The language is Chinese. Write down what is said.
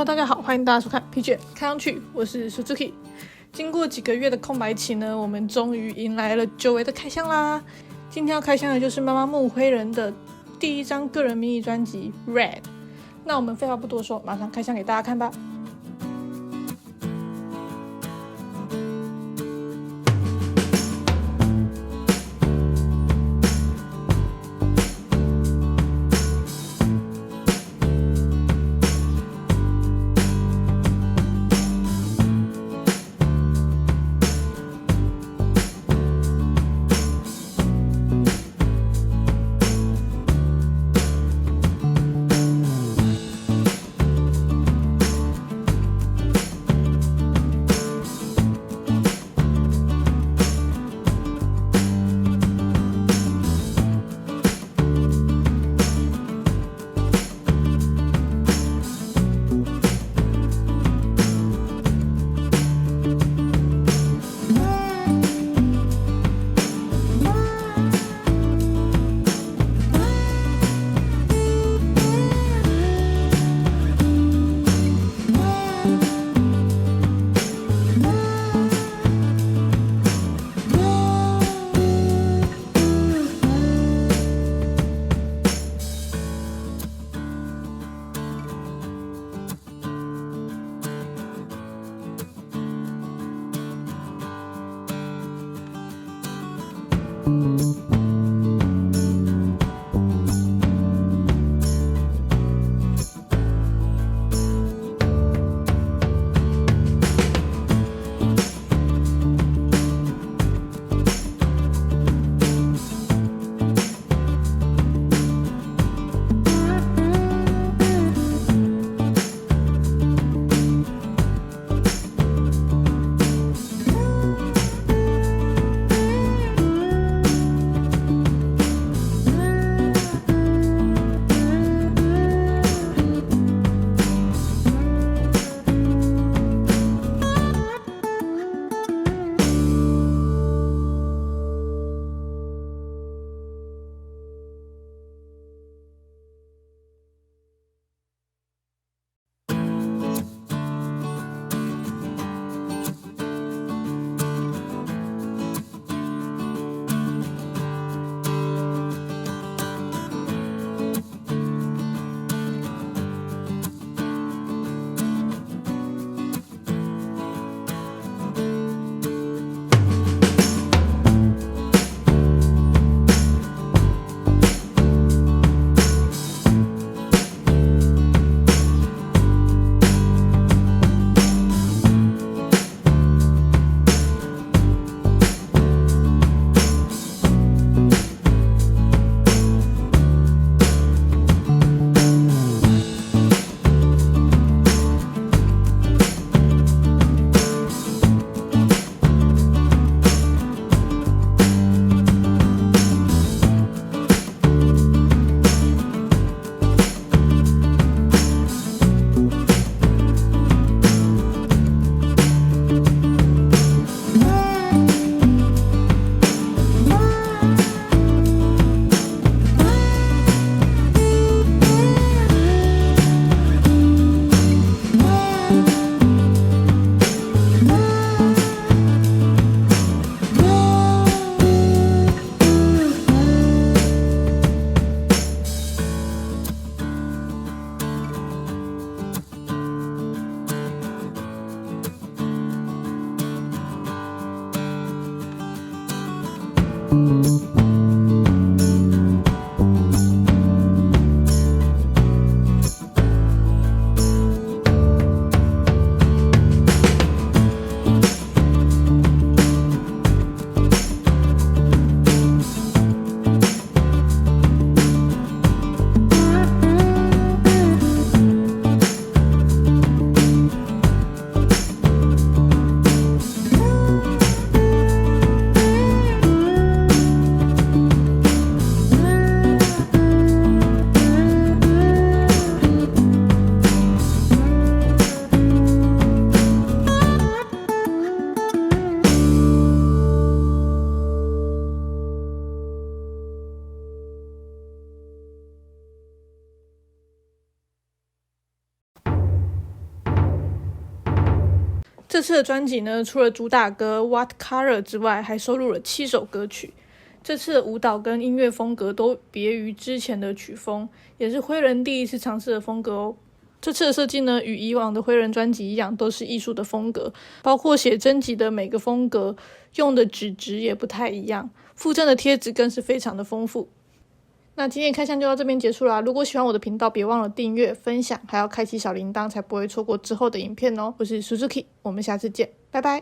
大家好，欢迎大家收看皮卷看上去，我是 Suzuki。经过几个月的空白期呢，我们终于迎来了久违的开箱啦。今天要开箱的就是妈妈木灰人的第一张个人迷你专辑 Red。那我们废话不多说，马上开箱给大家看吧。这次的专辑呢，除了主打歌 What Color 之外，还收录了7首歌曲。这次的舞蹈跟音乐风格都别于之前的曲风，也是辉人第一次尝试的风格哦。这次的设计呢，与以往的辉人专辑一样，都是艺术的风格，包括写真集的每个风格用的纸质也不太一样，附赠的贴纸更是非常的丰富。那今天开箱就到这边结束啦。如果喜欢我的频道，别忘了订阅、分享，还要开启小铃铛，才不会错过之后的影片哦。我是 Suzuki， 我们下次见，拜拜。